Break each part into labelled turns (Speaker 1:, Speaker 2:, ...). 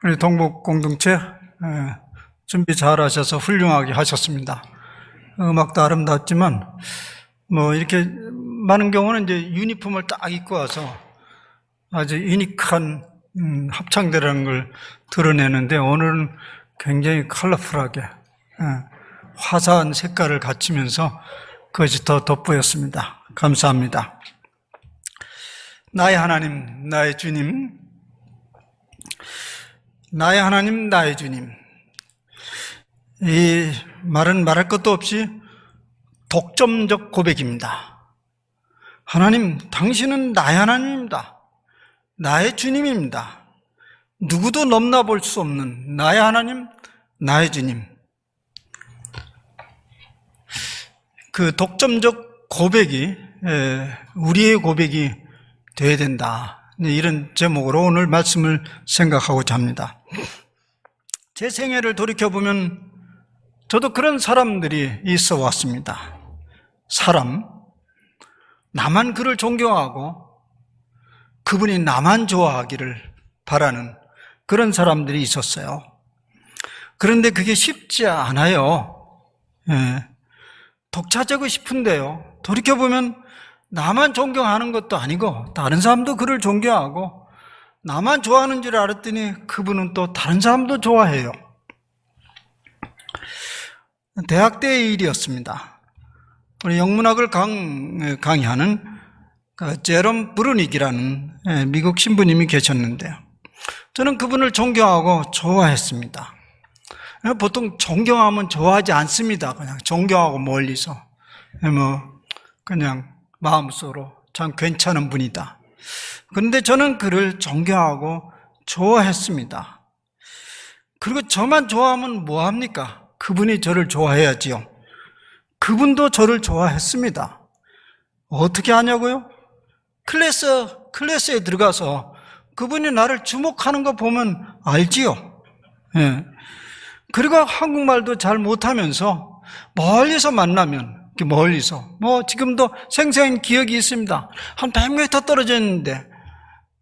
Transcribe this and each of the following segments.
Speaker 1: 우리 동북 공동체 준비 잘 하셔서 훌륭하게 하셨습니다. 음악도 아름답지만 이렇게 많은 경우는 이제 유니폼을 딱 입고 와서 아주 유니크한 합창대라는 걸 드러내는데, 오늘은 굉장히 컬러풀하게 화사한 색깔을 갖추면서 그것이 더 돋보였습니다. 감사합니다. 나의 하나님, 나의 주님, 나의 하나님, 나의 주님. 이 말은 말할 것도 없이 독점적 고백입니다. 하나님, 당신은 나의 하나님입니다. 나의 주님입니다. 누구도 넘나볼 수 없는 나의 하나님, 나의 주님. 그 독점적 고백이 우리의 고백이 되어야 된다, 이런 제목으로 오늘 말씀을 생각하고자 합니다. 제 생애를 돌이켜보면 저도 그런 사람들이 있어 왔습니다. 사람, 나만 그를 존경하고 그분이 나만 좋아하기를 바라는 그런 사람들이 있었어요. 그런데 그게 쉽지 않아요. 독차지하고 싶은데요, 돌이켜보면 나만 존경하는 것도 아니고 다른 사람도 그를 존경하고, 나만 좋아하는 줄 알았더니 그분은 또 다른 사람도 좋아해요. 대학 때의 일이었습니다. 우리 영문학을 강의하는 제롬 브루닉이라는 미국 신부님이 계셨는데요, 저는 그분을 존경하고 좋아했습니다. 보통 존경하면 좋아하지 않습니다. 그냥 존경하고 멀리서 그냥 마음속으로 참 괜찮은 분이다. 그런데 저는 그를 존경하고 좋아했습니다. 그리고 저만 좋아하면 뭐합니까? 그분이 저를 좋아해야지요. 그분도 저를 좋아했습니다. 어떻게 하냐고요? 클래스에 들어가서 그분이 나를 주목하는 거 보면 알지요. 그리고 한국말도 잘 못하면서 멀리서 만나면, 멀리서 지금도 생생한 기억이 있습니다. 한 100m 떨어져 있는데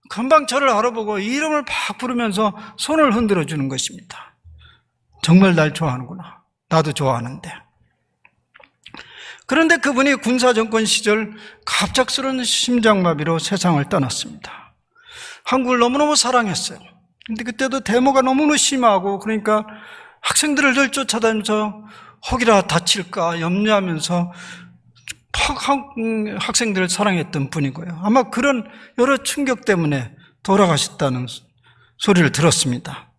Speaker 1: 금방 저를 알아보고 이름을 막 부르면서 손을 흔들어 주는 것입니다. 정말 날 좋아하는구나, 나도 좋아하는데. 그런데 그분이 군사정권 시절 갑작스러운 심장마비로 세상을 떠났습니다. 한국을 너무너무 사랑했어요. 근데 그때도 데모가 너무너무 심하고, 그러니까 학생들을 늘 쫓아다니면서 혹이라 다칠까 염려하면서 학생들을 사랑했던 분이고요. 아마 그런 여러 충격 때문에 돌아가셨다는 소리를 들었습니다.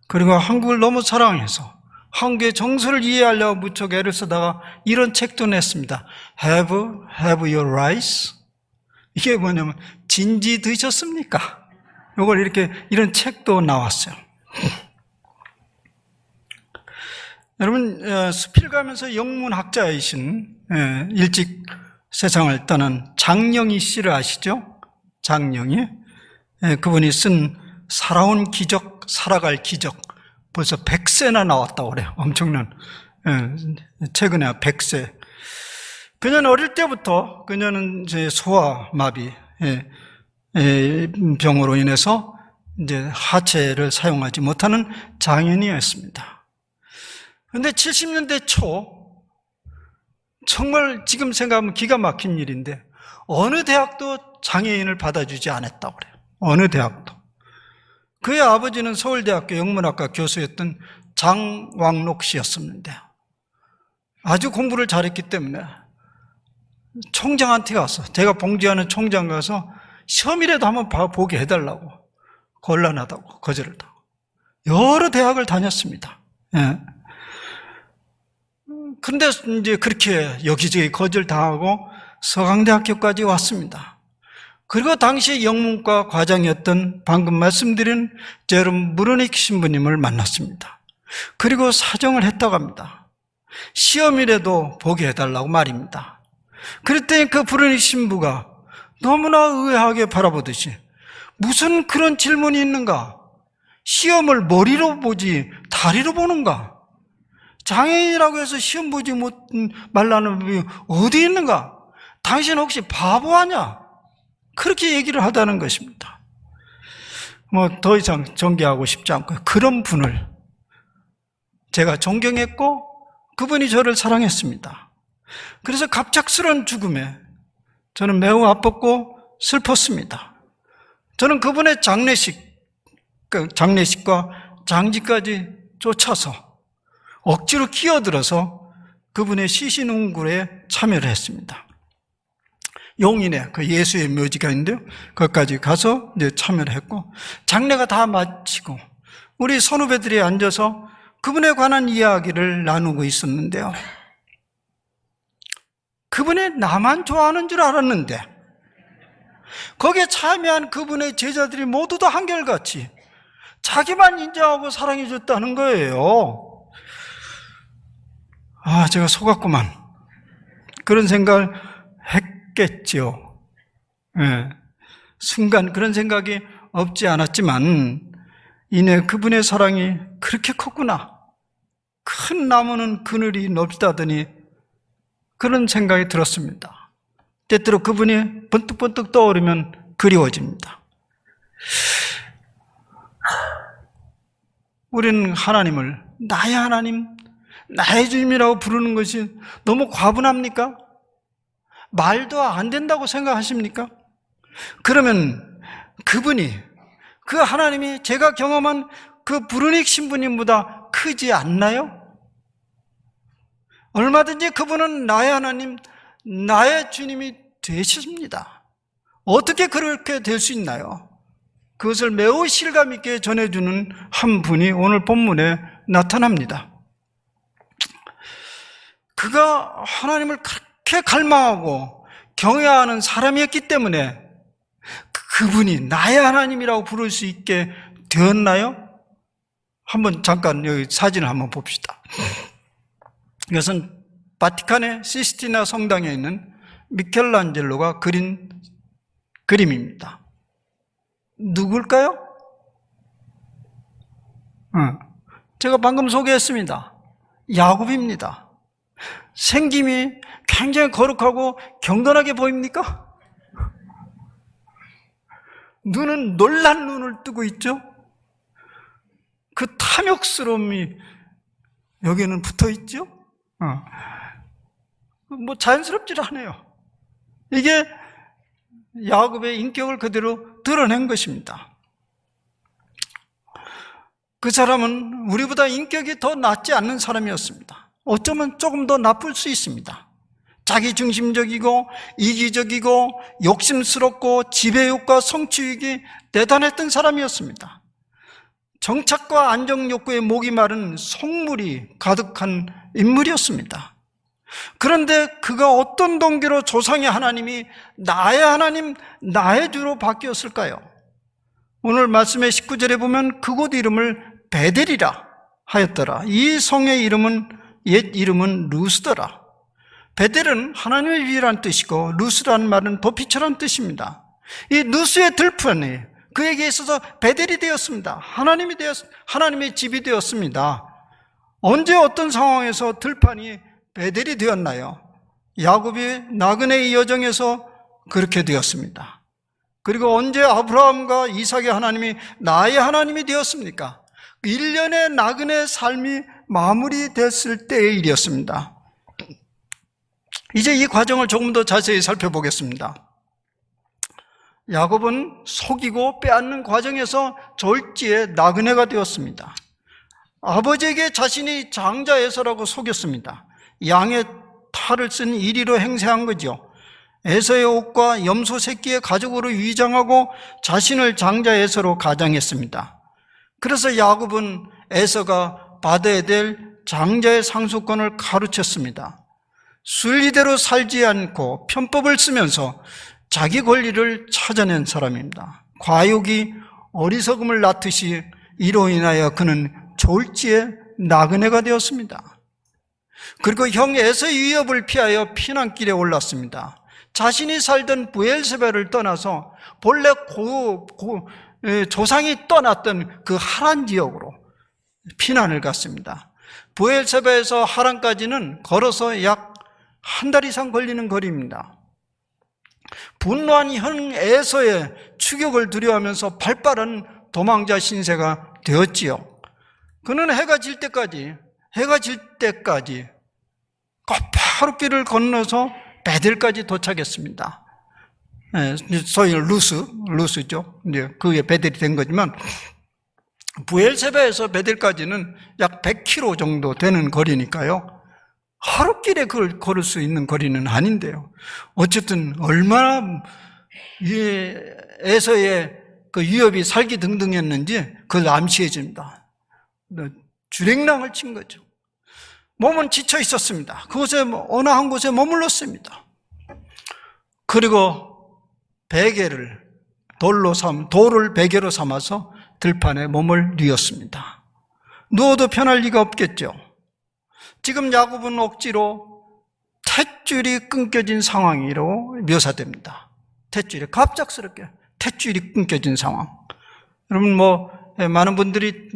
Speaker 1: 그리고 한국을 너무 사랑해서 한국의 정서를 이해하려고 무척 애를 쓰다가 이런 책도 냈습니다. Have your rice? 이게 뭐냐면, 진지 드셨습니까? 이런 책도 나왔어요. 여러분, 수필가면서 영문학자이신 일찍 세상을 떠난 장영희 씨를 아시죠? 장영희. 그분이 쓴 살아온 기적, 살아갈 기적, 벌써 100세나 나왔다고 그래요. 엄청난, 최근에 100세. 그녀는 어릴 때부터, 그녀는 이제 소아마비 병으로 인해서 이제 하체를 사용하지 못하는 장애인이었습니다. 그런데 70년대 초, 정말 지금 생각하면 기가 막힌 일인데, 어느 대학도 장애인을 받아주지 않았다고 그래요. 어느 대학도. 그의 아버지는 서울대학교 영문학과 교수였던 장왕록 씨였었는데, 아주 공부를 잘했기 때문에 총장한테 가서, 제가 봉지하는 총장 가서 시험이라도 한번 보게 해달라고, 곤란하다고 거절을 하고 여러 대학을 다녔습니다. 그런데 이제 그렇게 여기저기 거절당하고 서강대학교까지 왔습니다. 그리고 당시 영문과 과장이었던 방금 말씀드린 제롬 브루닉 신부님을 만났습니다. 그리고 사정을 했다고 합니다. 시험이라도 보게 해달라고 말입니다. 그랬더니 그 브루닉 신부가 너무나 의아하게 바라보듯이, 무슨 그런 질문이 있는가? 시험을 머리로 보지 다리로 보는가? 장애인이라고 해서 시험 보지 말라는 법이 어디 있는가? 당신 혹시 바보 아냐? 그렇게 얘기를 하다는 것입니다. 더 이상 전개하고 싶지 않고 그런 분을 제가 존경했고 그분이 저를 사랑했습니다. 그래서 갑작스러운 죽음에 저는 매우 아팠고 슬펐습니다. 저는 그분의 장례식과 장지까지 쫓아서 억지로 끼어들어서 그분의 시신운굴에 참여를 했습니다. 용인에 그 예수의 묘지가 있는데요. 거기까지 가서 이제 참여를 했고, 장례가 다 마치고 우리 선후배들이 앉아서 그분에 관한 이야기를 나누고 있었는데요. 그분이 나만 좋아하는 줄 알았는데 거기에 참여한 그분의 제자들이 모두 다 한결같이 자기만 인정하고 사랑해 줬다는 거예요. 제가 속았구만. 그런 생각을 했겠죠. 순간 그런 생각이 없지 않았지만 이내 그분의 사랑이 그렇게 컸구나. 큰 나무는 그늘이 넓다더니 그런 생각이 들었습니다. 때때로 그분이 번뜩번뜩 떠오르면 그리워집니다. 우리는 하나님을 나의 하나님, 나의 주님이라고 부르는 것이 너무 과분합니까? 말도 안 된다고 생각하십니까? 그러면 그분이, 그 하나님이 제가 경험한 그 불운익 신부님보다 크지 않나요? 얼마든지 그분은 나의 하나님, 나의 주님이 되십니다. 어떻게 그렇게 될 수 있나요? 그것을 매우 실감 있게 전해주는 한 분이 오늘 본문에 나타납니다. 그가 하나님을 그렇게 갈망하고 경외하는 사람이었기 때문에 그분이 나의 하나님이라고 부를 수 있게 되었나요? 한번 잠깐 여기 사진을 한번 봅시다. 이것은 바티칸의 시스티나 성당에 있는 미켈란젤로가 그린 그림입니다. 누굴까요? 제가 방금 소개했습니다. 야곱입니다. 생김이 굉장히 거룩하고 경건하게 보입니까? 눈은 놀란 눈을 뜨고 있죠? 그 탐욕스러움이 여기는 붙어 있죠? 자연스럽지 않아요. 이게 야곱의 인격을 그대로 드러낸 것입니다. 그 사람은 우리보다 인격이 더 낫지 않는 사람이었습니다. 어쩌면 조금 더 나쁠 수 있습니다. 자기중심적이고 이기적이고 욕심스럽고 지배욕과 성취욕이 대단했던 사람이었습니다. 정착과 안정욕구의 목이 마른 속물이 가득한 인물이었습니다. 그런데 그가 어떤 동기로 조상의 하나님이 나의 하나님, 나의 주로 바뀌었을까요? 오늘 말씀의 19절에 보면 그곳 이름을 베델이라 하였더라. 이 성의 이름은 옛 이름은 루스더라. 베델은 하나님의 위라는 뜻이고 루스라는 말은 도피처라는 뜻입니다. 이 루스의 들판이 그에게 있어서 베델이 되었습니다. 하나님의 집이 되었습니다. 언제 어떤 상황에서 들판이 베델이 되었나요? 야곱이 나그네의 여정에서 그렇게 되었습니다. 그리고 언제 아브라함과 이삭의 하나님이 나의 하나님이 되었습니까? 1년의 나그네 삶이 마무리됐을 때의 일이었습니다. 이제 이 과정을 조금 더 자세히 살펴보겠습니다. 야곱은 속이고 빼앗는 과정에서 졸지에 나그네가 되었습니다. 아버지에게 자신이 장자 에서라고 속였습니다. 양의 탈을 쓴 이리로 행세한 거죠. 에서의 옷과 염소 새끼의 가죽으로 위장하고 자신을 장자 에서로 가장했습니다. 그래서 야곱은 에서가 받아야 될 장자의 상속권을 가르쳤습니다. 순리대로 살지 않고 편법을 쓰면서 자기 권리를 찾아낸 사람입니다. 과욕이 어리석음을 낳듯이 이로 인하여 그는 졸지에 나그네가 되었습니다. 그리고 형 에서의 위협을 피하여 피난길에 올랐습니다. 자신이 살던 브엘세바를 떠나서 본래 조상이 떠났던 그 하란 지역으로 피난을 갔습니다. 브엘세바에서 하란까지는 걸어서 약 한 달 이상 걸리는 거리입니다. 분노한 형 에서의 추격을 두려워하면서 발빠른 도망자 신세가 되었지요. 그는 해가 질 때까지 가파르길을 건너서 베델까지 도착했습니다. 소위 루스죠. 이제 그게 베델이 된 거지만, 부엘세바에서 베델까지는 약 100km 정도 되는 거리니까요. 하루길에 그걸 걸을 수 있는 거리는 아닌데요. 어쨌든 얼마나 에서의 그 위협이 살기등등했는지 그걸 암시해 줍니다. 주랭랑을 친 거죠. 몸은 지쳐 있었습니다. 그곳에 어느 한 곳에 머물렀습니다. 그리고 돌을 베개로 삼아서 들판에 몸을 뉘었습니다. 누워도 편할 리가 없겠죠. 지금 야곱은 억지로 탯줄이 끊겨진 상황으로 묘사됩니다. 갑작스럽게 탯줄이 끊겨진 상황. 여러분 많은 분들이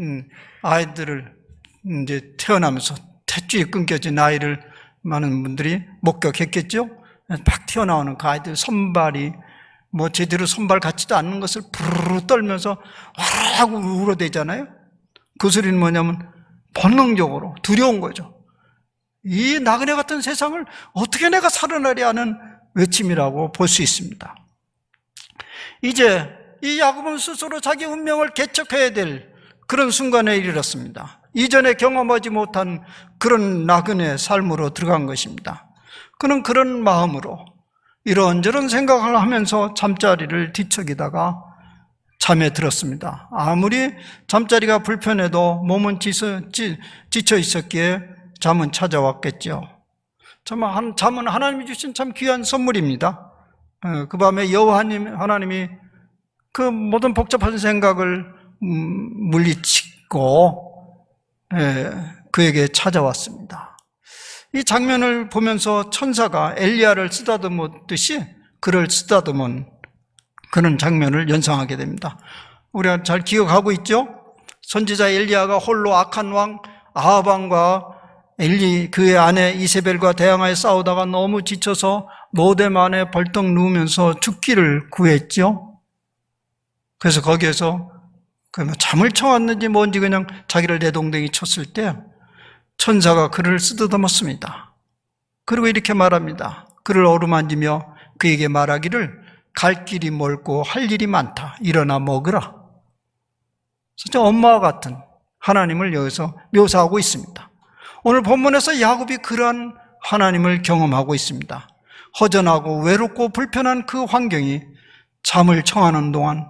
Speaker 1: 아이들을 이제 태어나면서 탯줄이 끊겨진 아이를 많은 분들이 목격했겠죠. 막 튀어나오는 그 아이들 손발이 제대로 손발 같지도 않는 것을 부르르 떨면서 와라고 울어대잖아요. 그 소리는 뭐냐면 본능적으로 두려운 거죠. 이 나그네 같은 세상을 어떻게 내가 살아나려 하는 외침이라고 볼 수 있습니다. 이제 이 야곱은 스스로 자기 운명을 개척해야 될 그런 순간에 이르렀습니다. 이전에 경험하지 못한 그런 나그네 삶으로 들어간 것입니다. 그는 그런 마음으로 이런저런 생각을 하면서 잠자리를 뒤척이다가 잠에 들었습니다. 아무리 잠자리가 불편해도 몸은 지쳐 있었기에 잠은 찾아왔겠죠. 잠은 하나님이 주신 참 귀한 선물입니다. 그 밤에 여호와 하나님이 그 모든 복잡한 생각을 물리치고 그에게 찾아왔습니다. 이 장면을 보면서 천사가 엘리야를 쓰다듬었듯이 그를 쓰다듬은 그런 장면을 연상하게 됩니다. 우리가 잘 기억하고 있죠? 선지자 엘리야가 홀로 악한 왕 아합 왕과 그의 아내 이세벨과 대항하여 싸우다가 너무 지쳐서 노뎀 안에 벌떡 누우면서 죽기를 구했죠. 그래서 거기에서 잠을 청했는지 뭔지 그냥 자기를 내동댕이 쳤을 때 천사가 그를 쓰다듬었습니다. 그리고 이렇게 말합니다. 그를 어루만지며 그에게 말하기를 갈 길이 멀고 할 일이 많다. 일어나 먹으라. 진짜 엄마와 같은 하나님을 여기서 묘사하고 있습니다. 오늘 본문에서 야곱이 그러한 하나님을 경험하고 있습니다. 허전하고 외롭고 불편한 그 환경이 잠을 청하는 동안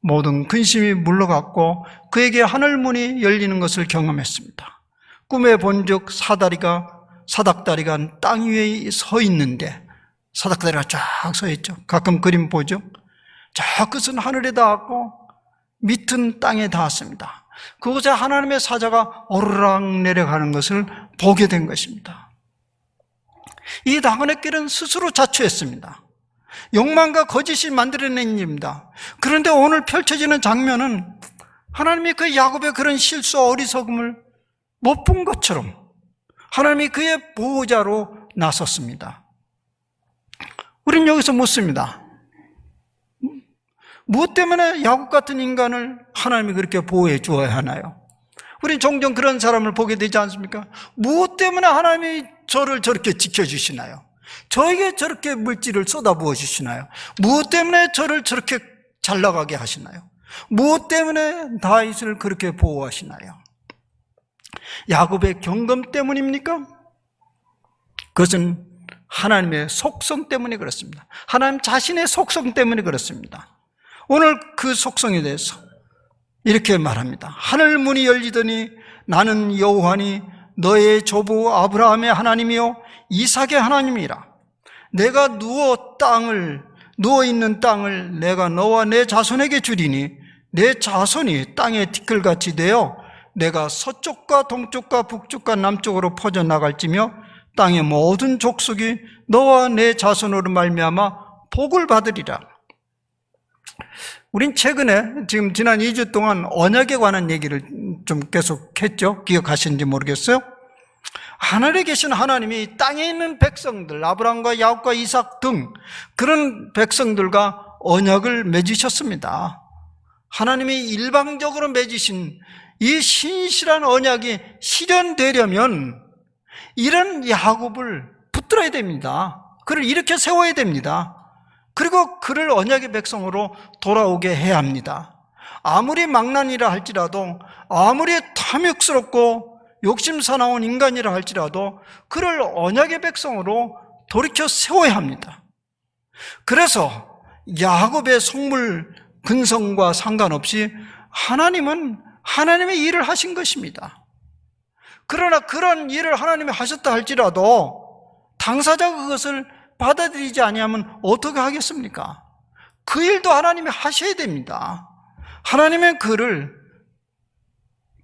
Speaker 1: 모든 근심이 물러갔고 그에게 하늘문이 열리는 것을 경험했습니다. 꿈에 본즉 사닥다리가 땅 위에 서 있는데 사닥다리가 쫙 서 있죠. 가끔 그림 보죠. 저 끝은 하늘에 닿았고 밑은 땅에 닿았습니다. 그곳에 하나님의 사자가 오르락 내려가는 것을 보게 된 것입니다. 이 나그네 길은 스스로 자초했습니다. 욕망과 거짓이 만들어낸 일입니다. 그런데 오늘 펼쳐지는 장면은 하나님이 그 야곱의 그런 실수 어리석음을 못 본 것처럼 하나님이 그의 보호자로 나섰습니다. 우린 여기서 묻습니다. 무엇 때문에 야곱 같은 인간을 하나님이 그렇게 보호해 주어야 하나요? 우린 종종 그런 사람을 보게 되지 않습니까? 무엇 때문에 하나님이 저를 저렇게 지켜주시나요? 저에게 저렇게 물질을 쏟아부어 주시나요? 무엇 때문에 저를 저렇게 잘 나가게 하시나요? 무엇 때문에 다윗을 그렇게 보호하시나요? 야곱의 경검 때문입니까? 그것은 하나님의 속성 때문에 그렇습니다. 하나님 자신의 속성 때문에 그렇습니다. 오늘 그 속성에 대해서 이렇게 말합니다. 하늘 문이 열리더니 나는 여호와니 너의 조부 아브라함의 하나님이요 이삭의 하나님이라. 내가 누워 있는 땅을 내가 너와 내 자손에게 주리니 내 자손이 땅의 티끌같이 되어 내가 서쪽과 동쪽과 북쪽과 남쪽으로 퍼져나갈지며 땅의 모든 족속이 너와 내 자손으로 말미암아 복을 받으리라. 우린 최근에 지금 지난 2주 동안 언약에 관한 얘기를 좀 계속 했죠. 기억하시는지 모르겠어요. 하늘에 계신 하나님이 땅에 있는 백성들, 아브라함과 야곱과 이삭 등 그런 백성들과 언약을 맺으셨습니다. 하나님이 일방적으로 맺으신 이 신실한 언약이 실현되려면 이런 야곱을 붙들어야 됩니다. 그를 이렇게 세워야 됩니다. 그리고 그를 언약의 백성으로 돌아오게 해야 합니다. 아무리 망난이라 할지라도, 아무리 탐욕스럽고 욕심 사나운 인간이라 할지라도 그를 언약의 백성으로 돌이켜 세워야 합니다. 그래서 야곱의 속물 근성과 상관없이 하나님은 하나님의 일을 하신 것입니다. 그러나 그런 일을 하나님이 하셨다 할지라도 당사자가 그것을 받아들이지 아니하면 어떻게 하겠습니까? 그 일도 하나님이 하셔야 됩니다. 하나님은 그를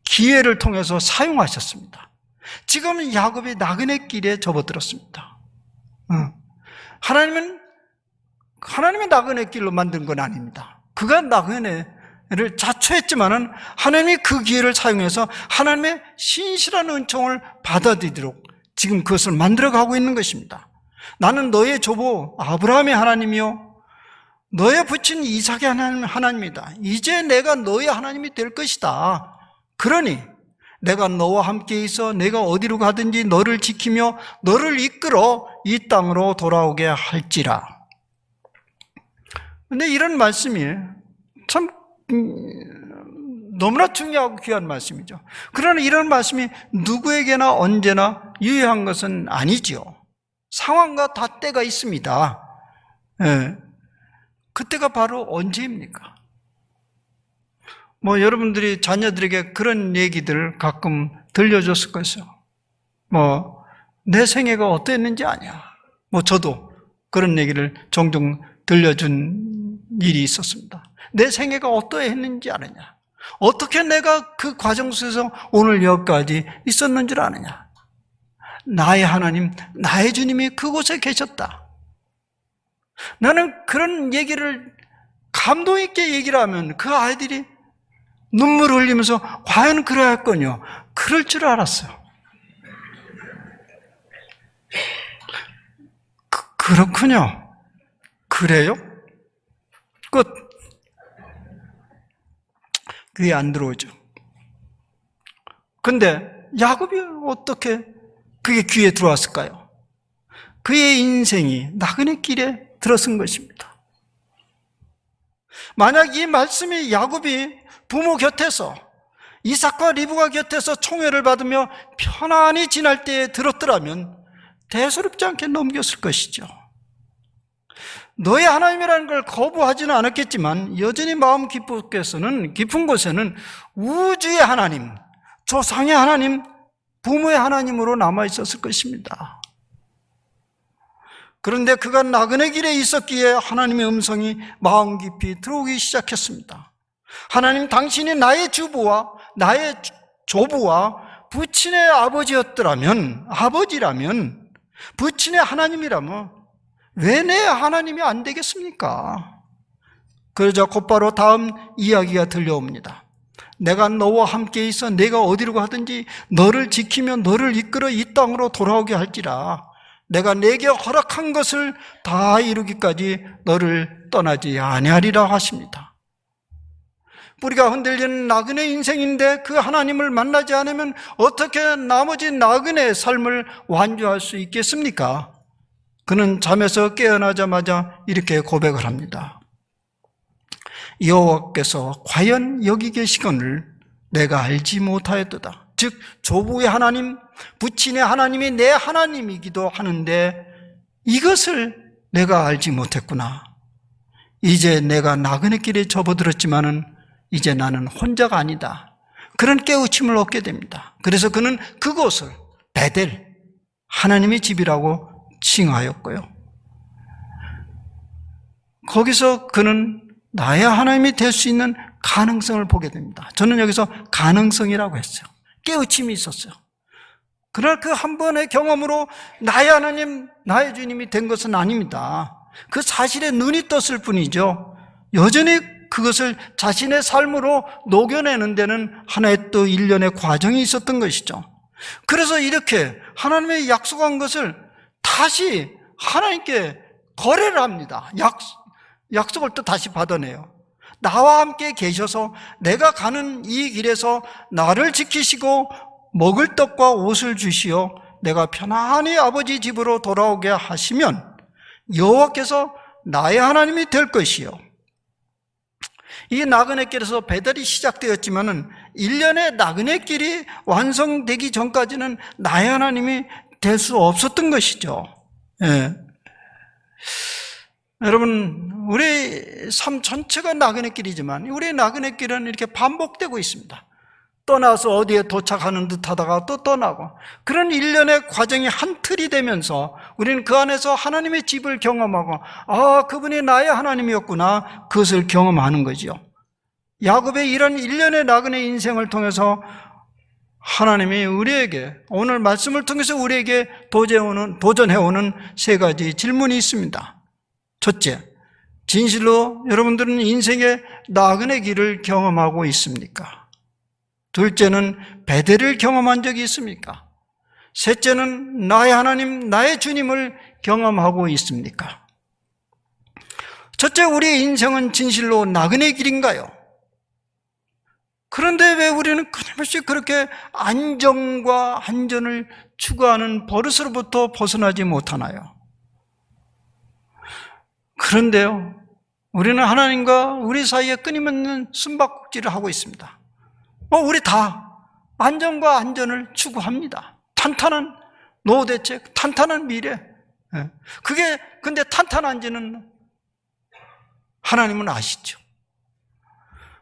Speaker 1: 기회를 통해서 사용하셨습니다. 지금은 야곱이 나그네 길에 접어들었습니다. 하나님은 하나님의 나그네 길로 만든 건 아닙니다. 그가 나그네를 자초했지만은 하나님이 그 기회를 사용해서 하나님의 신실한 은총을 받아들이도록 지금 그것을 만들어가고 있는 것입니다. 나는 너의 조부 아브라함의 하나님이요 너의 부친 이삭의 하나님이다. 이제 내가 너의 하나님이 될 것이다. 그러니 내가 너와 함께 있어 내가 어디로 가든지 너를 지키며 너를 이끌어 이 땅으로 돌아오게 할지라. 근데 이런 말씀이 참 너무나 중요하고 귀한 말씀이죠. 그러나 이런 말씀이 누구에게나 언제나 유효한 것은 아니지요. 상황과 다 때가 있습니다. 예. 그때가 바로 언제입니까? 여러분들이 자녀들에게 그런 얘기들을 가끔 들려줬을 것이요. 내 생애가 어땠는지 아냐. 저도 그런 얘기를 종종 들려준 일이 있었습니다. 내 생애가 어떠했는지 아느냐. 어떻게 내가 그 과정 속에서 오늘 여기까지 있었는 줄 아느냐. 나의 하나님, 나의 주님이 그곳에 계셨다. 나는 그런 얘기를 감동 있게 얘기를 하면 그 아이들이 눈물을 흘리면서 과연 그래야 할거냐. 그럴 줄 알았어요. 그렇군요. 그래요? 끝. 귀에 안 들어오죠. 근데 야곱이 어떻게 그게 귀에 들어왔을까요? 그의 인생이 나그네 길에 들어선 것입니다. 만약 이 말씀이 야곱이 부모 곁에서 이삭과 리브가 곁에서 총애를 받으며 편안히 지날 때에 들었더라면 대수롭지 않게 넘겼을 것이죠. 너의 하나님이라는 걸 거부하지는 않았겠지만 여전히 마음 깊은 곳에는 우주의 하나님, 조상의 하나님, 부모의 하나님으로 남아있었을 것입니다. 그런데 그가 나그네 길에 있었기에 하나님의 음성이 마음 깊이 들어오기 시작했습니다. 하나님, 당신이 나의 주부와 나의 조부와 부친의 아버지라면 부친의 하나님이라면 왜 내 하나님이 안 되겠습니까? 그러자 곧바로 다음 이야기가 들려옵니다. 내가 너와 함께 있어 내가 어디로 가든지 너를 지키며 너를 이끌어 이 땅으로 돌아오게 할지라. 내가 내게 허락한 것을 다 이루기까지 너를 떠나지 아니하리라 하십니다. 뿌리가 흔들리는 나그네 인생인데 그 하나님을 만나지 않으면 어떻게 나머지 나그네의 삶을 완주할 수 있겠습니까? 그는 잠에서 깨어나자마자 이렇게 고백을 합니다. 여호와께서 과연 여기 계시거늘 내가 알지 못하였도다. 즉 조부의 하나님, 부친의 하나님이 내 하나님이기도 하는데 이것을 내가 알지 못했구나. 이제 내가 나그네 길에 접어들었지만은 이제 나는 혼자가 아니다. 그런 깨우침을 얻게 됩니다. 그래서 그는 그곳을 베델, 하나님의 집이라고 칭하였고요. 거기서 그는 나의 하나님이 될 수 있는 가능성을 보게 됩니다. 저는 여기서 가능성이라고 했어요. 깨우침이 있었어요. 그러나 그 한 번의 경험으로 나의 하나님, 나의 주님이 된 것은 아닙니다. 그 사실에 눈이 떴을 뿐이죠. 여전히 그것을 자신의 삶으로 녹여내는 데는 하나의 또 일련의 과정이 있었던 것이죠. 그래서 이렇게 하나님의 약속한 것을 다시 하나님께 거래를 합니다. 약속을 또 다시 받아내요. 나와 함께 계셔서 내가 가는 이 길에서 나를 지키시고 먹을 떡과 옷을 주시어 내가 편안히 아버지 집으로 돌아오게 하시면 여호와께서 나의 하나님이 될 것이요. 이 나그네 길에서 배달이 시작되었지만은 1년의 나그네 길이 완성되기 전까지는 나의 하나님이 될 수 없었던 것이죠. 예. 여러분, 우리 삶 전체가 나그네 길이지만 우리 나그네 길은 이렇게 반복되고 있습니다. 떠나서 어디에 도착하는 듯 하다가 또 떠나고, 그런 일련의 과정이 한 틀이 되면서 우리는 그 안에서 하나님의 집을 경험하고, 그분이 나의 하나님이었구나, 그것을 경험하는 거죠. 야곱의 이런 일련의 나그네 인생을 통해서 하나님이 우리에게, 오늘 말씀을 통해서 우리에게 도전해오는 세 가지 질문이 있습니다. 첫째, 진실로 여러분들은 인생의 나그네 길을 경험하고 있습니까? 둘째는 베델을 경험한 적이 있습니까? 셋째는 나의 하나님, 나의 주님을 경험하고 있습니까? 첫째, 우리의 인생은 진실로 나그네 길인가요? 그런데 왜 우리는 끊임없이 그렇게 안정과 안전을 추구하는 버릇으로부터 벗어나지 못하나요? 그런데요, 우리는 하나님과 우리 사이에 끊임없는 숨바꼭질을 하고 있습니다. 우리 다 안정과 안전을 추구합니다. 탄탄한 노후 대책, 탄탄한 미래. 근데 탄탄한지는 하나님은 아시죠.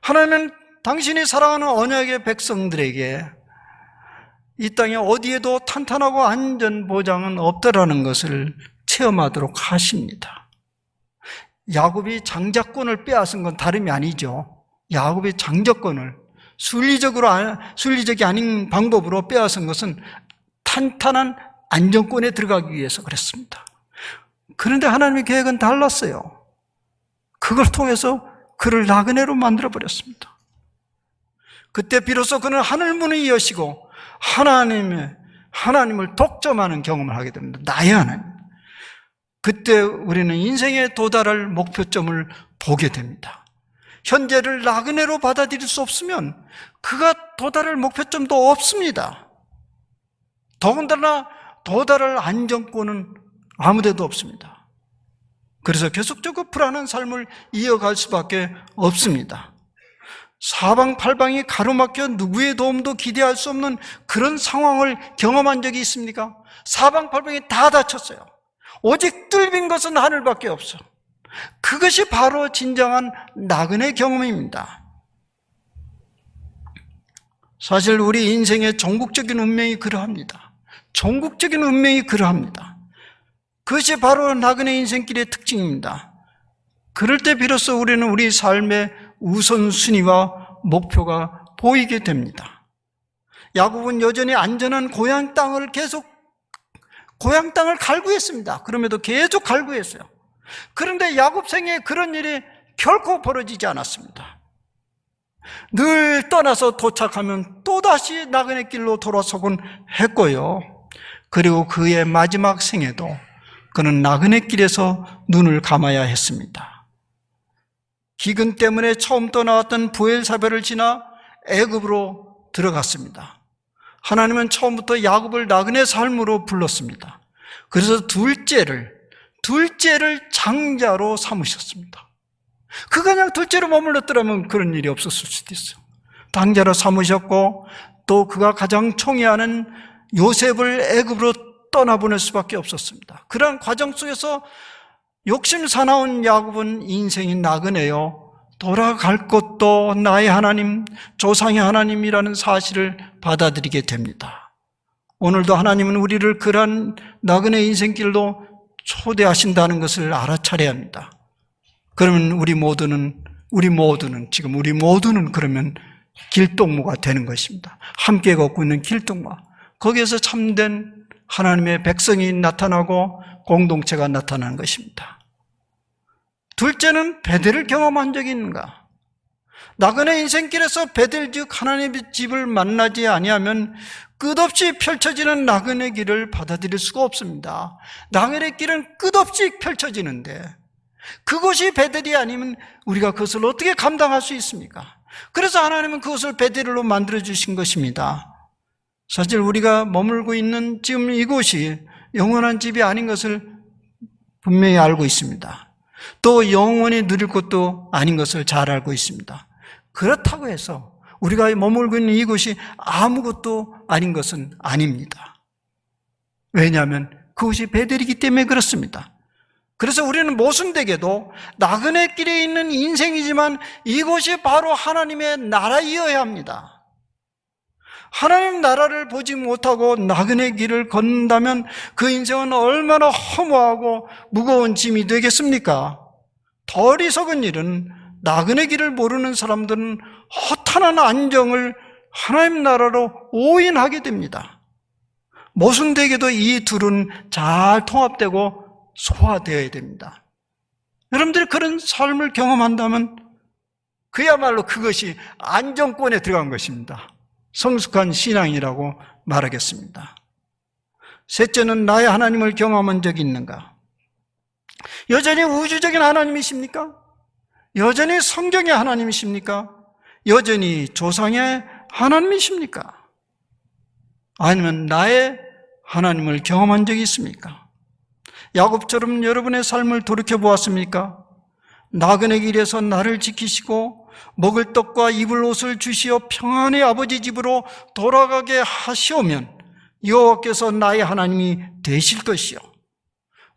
Speaker 1: 하나님은 당신이 사랑하는 언약의 백성들에게 이 땅에 어디에도 탄탄하고 안전 보장은 없다라는 것을 체험하도록 하십니다. 야곱이 장자권을 빼앗은 건 다름이 아니죠. 야곱이 장자권을 순리적이 아닌 방법으로 빼앗은 것은 탄탄한 안정권에 들어가기 위해서 그랬습니다. 그런데 하나님의 계획은 달랐어요. 그걸 통해서 그를 나그네로 만들어버렸습니다. 그때 비로소 그는 하늘문을 여시고 하나님을 독점하는 경험을 하게 됩니다. 나의 하나님. 그때 우리는 인생에 도달할 목표점을 보게 됩니다. 현재를 나그네로 받아들일 수 없으면 그가 도달할 목표점도 없습니다. 더군다나 도달할 안정권은 아무데도 없습니다. 그래서 계속적으로 불안한 삶을 이어갈 수밖에 없습니다. 사방팔방이 가로막혀 누구의 도움도 기대할 수 없는 그런 상황을 경험한 적이 있습니까? 사방팔방이 다 닫혔어요. 오직 뚫린 것은 하늘밖에 없어. 그것이 바로 진정한 나그네 경험입니다. 사실 우리 인생의 전국적인 운명이 그러합니다. 전국적인 운명이 그러합니다. 그것이 바로 나그네 인생길의 특징입니다. 그럴 때 비로소 우리는 우리 삶의 우선순위와 목표가 보이게 됩니다. 야곱은 여전히 안전한 고향 땅을 갈구했습니다. 그럼에도 계속 갈구했어요. 그런데 야곱 생에 그런 일이 결코 벌어지지 않았습니다. 늘 떠나서 도착하면 또다시 나그네 길로 돌아서곤 했고요. 그리고 그의 마지막 생에도 그는 나그네 길에서 눈을 감아야 했습니다. 기근 때문에 처음 떠나왔던 부엘사벨을 지나 애굽으로 들어갔습니다. 하나님은 처음부터 야곱을 나그네 삶으로 불렀습니다. 그래서 둘째를 장자로 삼으셨습니다. 그가 그냥 둘째로 머물렀더라면 그런 일이 없었을 수도 있어요. 장자로 삼으셨고, 또 그가 가장 총애하는 요셉을 애굽으로 떠나보낼 수밖에 없었습니다. 그러한 과정 속에서 욕심 사나운 야곱은 인생이 나그네요, 돌아갈 곳도 나의 하나님, 조상의 하나님이라는 사실을 받아들이게 됩니다. 오늘도 하나님은 우리를 그러한 나그네 인생길로 초대하신다는 것을 알아차려야 합니다. 그러면 우리 모두는 그러면 길동무가 되는 것입니다. 함께 걷고 있는 길동무. 거기에서 참된 하나님의 백성이 나타나고 공동체가 나타나는 것입니다. 둘째는 베델을 경험한 적이 있는가? 나그네 인생길에서 베델 즉 하나님의 집을 만나지 아니하면 끝없이 펼쳐지는 나그네 길을 받아들일 수가 없습니다. 나그네 길은 끝없이 펼쳐지는데 그것이 베델이 아니면 우리가 그것을 어떻게 감당할 수 있습니까? 그래서 하나님은 그것을 베델로 만들어주신 것입니다. 사실 우리가 머물고 있는 지금 이곳이 영원한 집이 아닌 것을 분명히 알고 있습니다. 또 영원히 누릴 것도 아닌 것을 잘 알고 있습니다. 그렇다고 해서 우리가 머물고 있는 이곳이 아무것도 아닌 것은 아닙니다. 왜냐하면 그것이 베델이기 때문에 그렇습니다. 그래서 우리는 모순되게도 나그네 길에 있는 인생이지만 이곳이 바로 하나님의 나라이어야 합니다. 하나님 나라를 보지 못하고 나그네 길을 걷는다면 그 인생은 얼마나 허무하고 무거운 짐이 되겠습니까? 더 어리석은 일은 나그네 길을 모르는 사람들은 허탄한 안정을 하나님 나라로 오인하게 됩니다. 모순되게도 이 둘은 잘 통합되고 소화되어야 됩니다. 여러분들이 그런 삶을 경험한다면 그야말로 그것이 안정권에 들어간 것입니다. 성숙한 신앙이라고 말하겠습니다. 셋째는 나의 하나님을 경험한 적이 있는가? 여전히 우주적인 하나님이십니까? 여전히 성경의 하나님이십니까? 여전히 조상의 하나님이십니까? 아니면 나의 하나님을 경험한 적이 있습니까? 야곱처럼 여러분의 삶을 돌이켜보았습니까? 나그네 길에서 나를 지키시고 먹을 떡과 입을 옷을 주시어 평안히 아버지 집으로 돌아가게 하시오면 여호와께서 나의 하나님이 되실 것이요.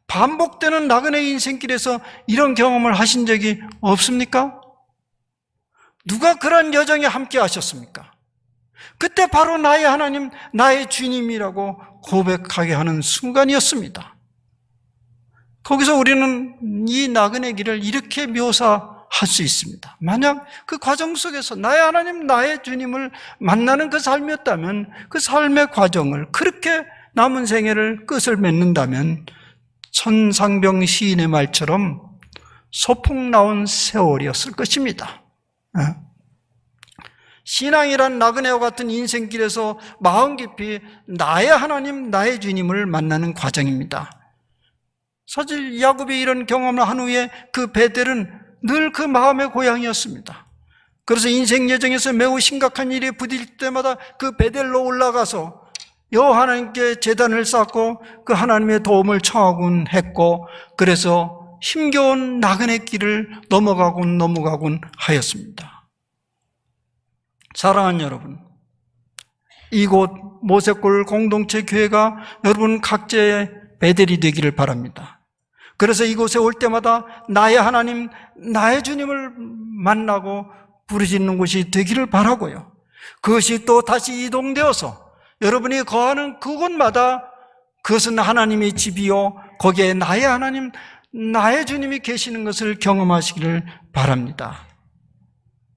Speaker 1: 반복되는 나그네 인생길에서 이런 경험을 하신 적이 없습니까? 누가 그런 여정에 함께 하셨습니까? 그때 바로 나의 하나님, 나의 주님이라고 고백하게 하는 순간이었습니다. 거기서 우리는 이 나그네 길을 이렇게 묘사할 수 있습니다. 만약 그 과정 속에서 나의 하나님, 나의 주님을 만나는 그 삶이었다면 그 삶의 과정을 그렇게 남은 생애를 끝을 맺는다면 천상병 시인의 말처럼 소풍 나온 세월이었을 것입니다. 신앙이란 나그네와 같은 인생길에서 마음 깊이 나의 하나님, 나의 주님을 만나는 과정입니다. 사실 야곱이 이런 경험을 한 후에 그 베델은 늘 그 마음의 고향이었습니다. 그래서 인생 여정에서 매우 심각한 일이 부딪힐 때마다 그 베델로 올라가서 여호와 하나님께 제단을 쌓고 그 하나님의 도움을 청하곤 했고, 그래서 힘겨운 나그네 길을 넘어가곤 하였습니다. 사랑하는 여러분, 이곳 모세골 공동체 교회가 여러분 각자의 베델이 되기를 바랍니다. 그래서 이곳에 올 때마다 나의 하나님, 나의 주님을 만나고 부르짖는 곳이 되기를 바라고요. 그것이 또 다시 이동되어서 여러분이 거하는 그곳마다 그것은 하나님의 집이요, 거기에 나의 하나님, 나의 주님이 계시는 것을 경험하시기를 바랍니다.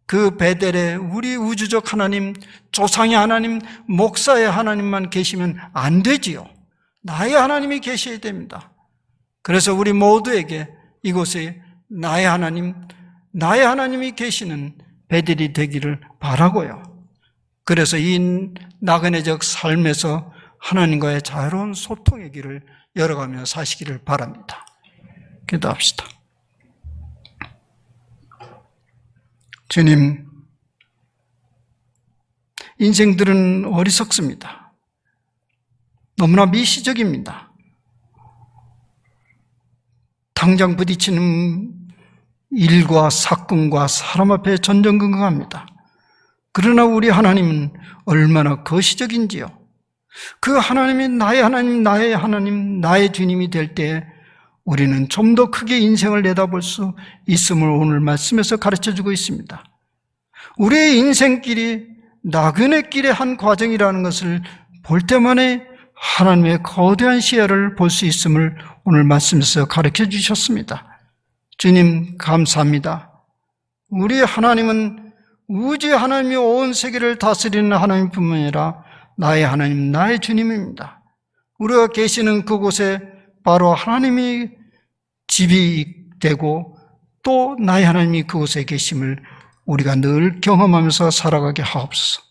Speaker 1: 그 베델에 우리 우주적 하나님, 조상의 하나님, 목사의 하나님만 계시면 안 되지요. 나의 하나님이 계셔야 됩니다. 그래서 우리 모두에게 이곳에 나의 하나님, 나의 하나님이 계시는 베델이 되기를 바라고요. 그래서 이 나그네적 삶에서 하나님과의 자유로운 소통의 길을 열어가며 사시기를 바랍니다. 기도합시다. 주님, 인생들은 어리석습니다. 너무나 미시적입니다. 당장 부딪히는 일과 사건과 사람 앞에 전전긍긍합니다. 그러나 우리 하나님은 얼마나 거시적인지요. 그 하나님이 나의 하나님, 나의 하나님, 나의 주님이 될 때 우리는 좀 더 크게 인생을 내다볼 수 있음을 오늘 말씀에서 가르쳐주고 있습니다. 우리의 인생길이 나그네길의 한 과정이라는 것을 볼 때만에 하나님의 거대한 시야를 볼 수 있음을 오늘 말씀에서 가르쳐 주셨습니다. 주님 감사합니다. 우리 하나님은 우주 하나님이 온 세계를 다스리는 하나님뿐만 아니라 나의 하나님, 나의 주님입니다. 우리가 계시는 그곳에 바로 하나님이 집이 되고 또 나의 하나님이 그곳에 계심을 우리가 늘 경험하면서 살아가게 하옵소서.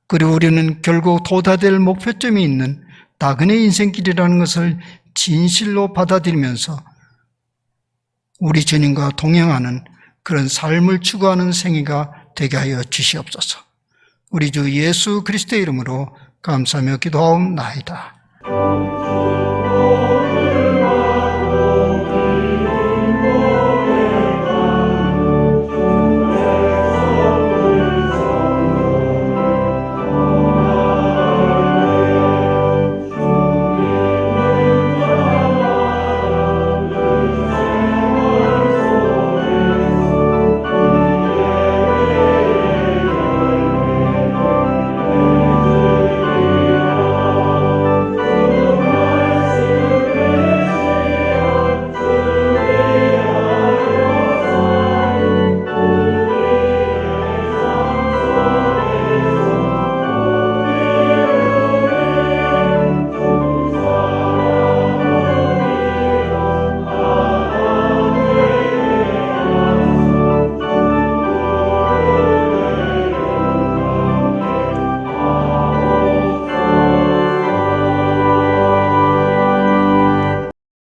Speaker 1: 그리고 우리는 결국 도달될 목표점이 있는 나그네 인생길이라는 것을 진실로 받아들이면서 우리 주님과 동행하는 그런 삶을 추구하는 생애가 되게 하여 주시옵소서. 우리 주 예수 그리스도의 이름으로 감사하며 기도하옵나이다.